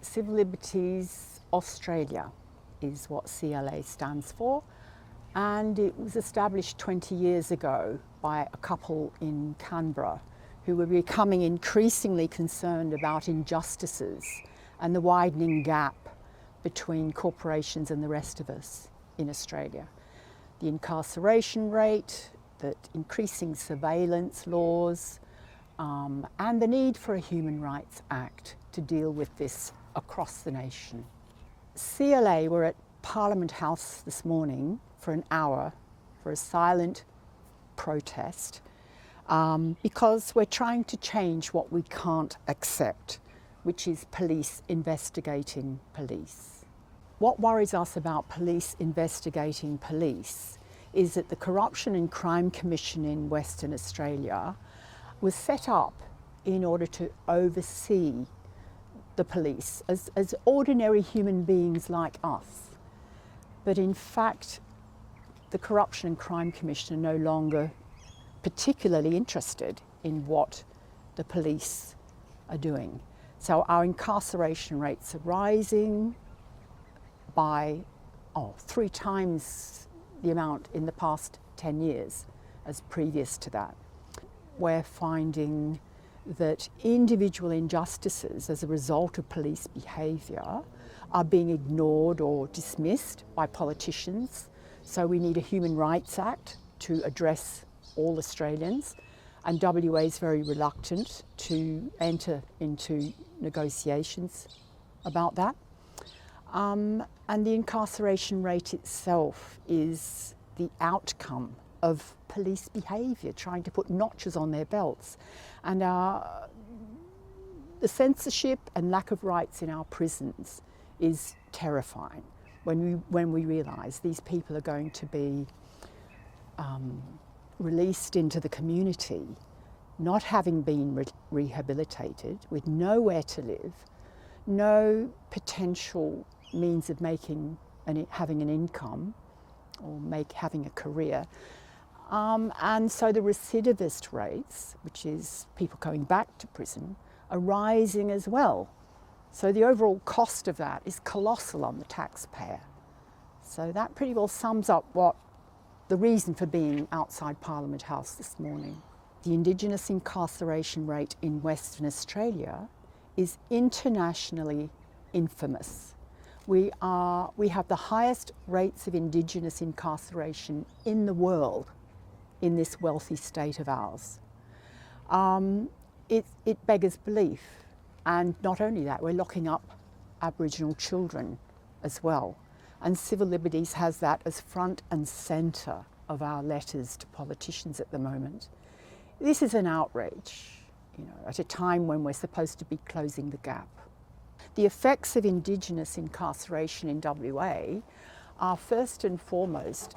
Civil Liberties Australia is what CLA stands for, and it was established 20 years ago by a couple in Canberra who were becoming increasingly concerned about injustices and the widening gap between corporations and the rest of us in Australia. The incarceration rate, the increasing surveillance laws, and the need for a Human Rights Act to deal with this across the nation. CLA were at Parliament House this morning for an hour for a silent protest because we're trying to change what we can't accept, which is police investigating police. What worries us about police investigating police is that the Corruption and Crime Commission in Western Australia was set up in order to oversee the police as ordinary human beings like us. But in fact, the Corruption and Crime Commission are no longer particularly interested in what the police are doing. So our incarceration rates are rising by 3 times the amount in the past 10 years as previous to that. We're finding that individual injustices as a result of police behaviour are being ignored or dismissed by politicians. So we need a Human Rights Act to address all Australians, and WA is very reluctant to enter into negotiations about that. And the incarceration rate itself is the outcome of police behaviour, trying to put notches on their belts. And the censorship and lack of rights in our prisons is terrifying when we realise these people are going to be released into the community, not having been rehabilitated, with nowhere to live, no potential means of having an income or having a career. And so the recidivist rates, which is people going back to prison, are rising as well. So the overall cost of that is colossal on the taxpayer. So that pretty well sums up what the reason for being outside Parliament House this morning. The Indigenous incarceration rate in Western Australia is internationally infamous. We have the highest rates of Indigenous incarceration in the world in this wealthy state of ours. It beggars belief. And not only that, we're locking up Aboriginal children as well. And Civil Liberties has that as front and centre of our letters to politicians at the moment. This is an outrage, at a time when we're supposed to be closing the gap. The effects of Indigenous incarceration in WA are first and foremost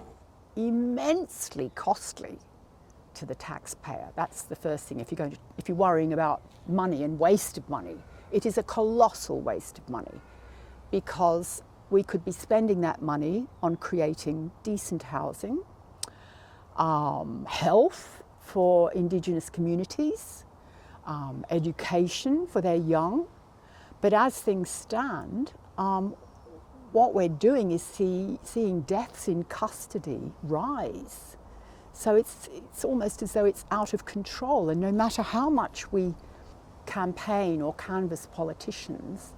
immensely costly to the taxpayer. That's the first thing. If you're worrying about money and waste of money, it is a colossal waste of money, because we could be spending that money on creating decent housing, health for Indigenous communities, education for their young. But as things stand, what we're doing is seeing deaths in custody rise. So it's almost as though it's out of control, and no matter how much we campaign or canvass politicians,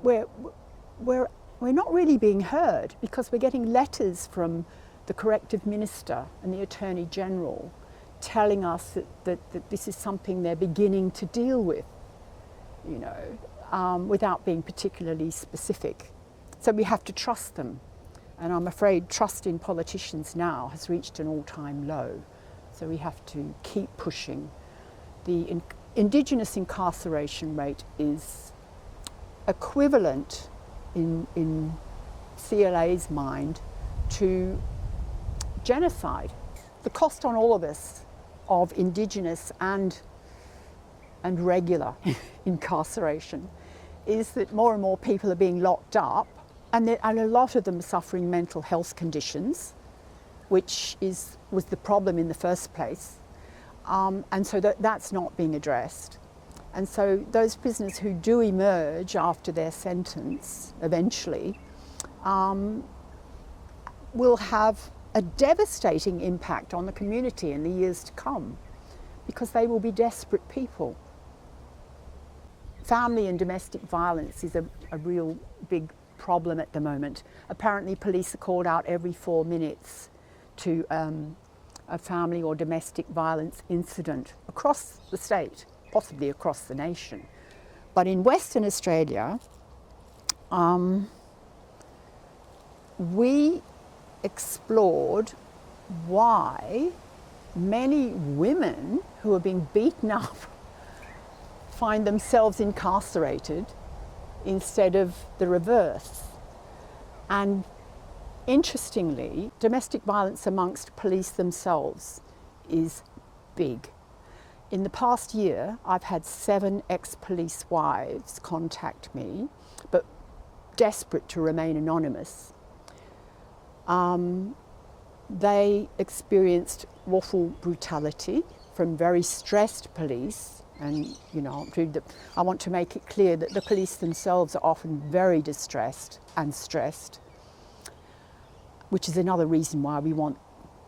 we're not really being heard, because we're getting letters from the Corrective Minister and the Attorney General telling us that this is something they're beginning to deal with, without being particularly specific. So we have to trust them. And I'm afraid trust in politicians now has reached an all-time low. So we have to keep pushing. The Indigenous incarceration rate is equivalent in CLA's mind to genocide. The cost on all of us of Indigenous and regular incarceration is that more and more people are being locked up, and a lot of them are suffering mental health conditions, which was the problem in the first place. And so that's not being addressed. And so those prisoners who do emerge after their sentence, eventually, will have a devastating impact on the community in the years to come, because they will be desperate people. Family and domestic violence is a real big problem at the moment. Apparently police are called out every 4 minutes to a family or domestic violence incident across the state, possibly across the nation. But in Western Australia, we explored why many women who are being beaten up find themselves incarcerated instead of the reverse. And interestingly, domestic violence amongst police themselves is big. In the past year, I've had 7 ex-police wives contact me, but desperate to remain anonymous. They experienced awful brutality from very stressed police, and I want to make it clear that the police themselves are often very distressed and stressed, which is another reason why we want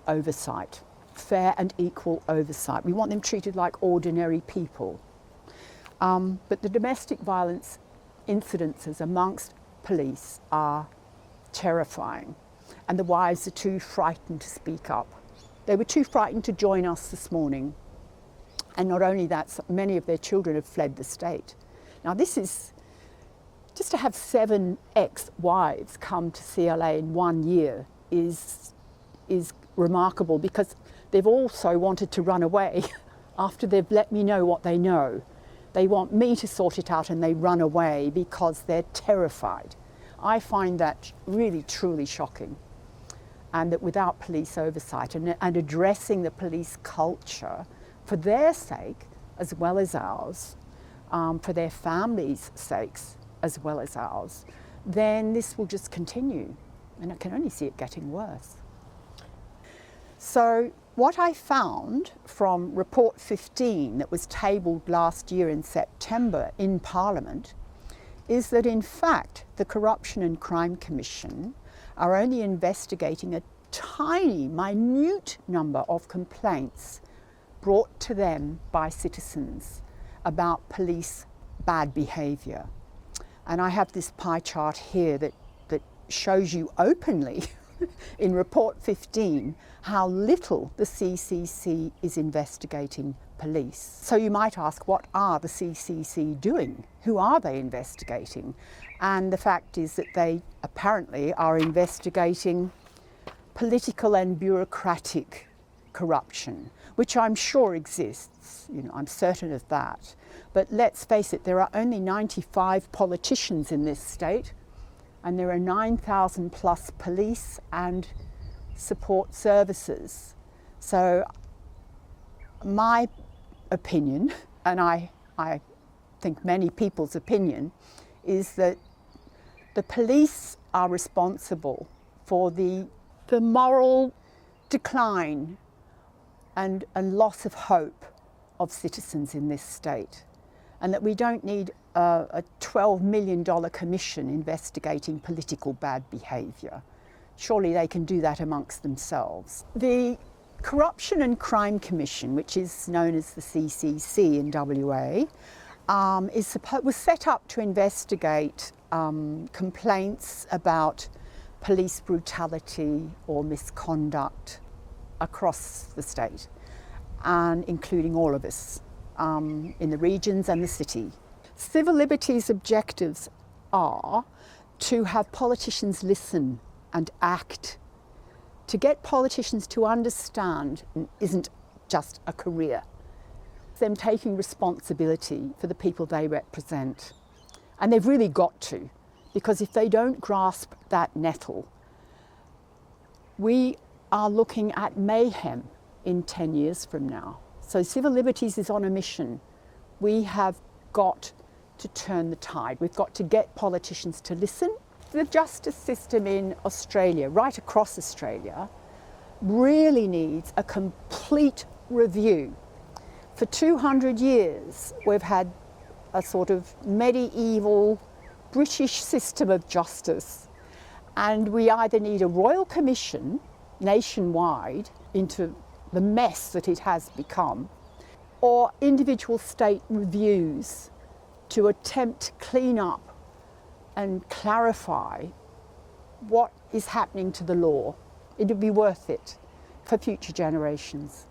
oversight, fair and equal oversight. We want them treated like ordinary people. But the domestic violence incidences amongst police are terrifying, and the wives are too frightened to speak up. They were too frightened to join us this morning. And not only that, many of their children have fled the state. Now this is, just to have 7 ex-wives come to CLA in 1 year is remarkable, because they've also wanted to run away after they've let me know what they know. They want me to sort it out and they run away because they're terrified. I find that really, truly shocking. And that without police oversight and addressing the police culture for their sake as well as ours, for their families' sakes as well as ours, then this will just continue, and I can only see it getting worse. So what I found from Report 15 that was tabled last year in September in Parliament is that in fact the Corruption and Crime Commission are only investigating a tiny, minute number of complaints brought to them by citizens about police bad behaviour. And I have this pie chart here that shows you openly in Report 15 how little the CCC is investigating police. So you might ask, what are the CCC doing? Who are they investigating? And the fact is that they apparently are investigating political and bureaucratic corruption, which I'm sure exists, I'm certain of that. But let's face it, there are only 95 politicians in this state, and there are 9,000 plus police and support services. So my opinion, and I think many people's opinion, is that the police are responsible for the moral decline and loss of hope of citizens in this state, and that we don't need a $12 million commission investigating political bad behaviour. Surely they can do that amongst themselves. The Corruption and Crime Commission, which is known as the CCC in WA, was set up to investigate complaints about police brutality or misconduct across the state, and including all of us in the regions and the city. Civil liberties objectives are to have politicians listen and act, to get politicians to understand it isn't just a career, them taking responsibility for the people they represent. And they've really got to, because if they don't grasp that nettle, we are looking at mayhem in 10 years from now. So Civil Liberties is on a mission. We have got to turn the tide. We've got to get politicians to listen. The justice system in Australia, right across Australia, really needs a complete review. For 200 years, we've had a sort of medieval British system of justice, and we either need a royal commission nationwide into the mess that it has become, or individual state reviews to attempt to clean up and clarify what is happening to the law. It would be worth it for future generations.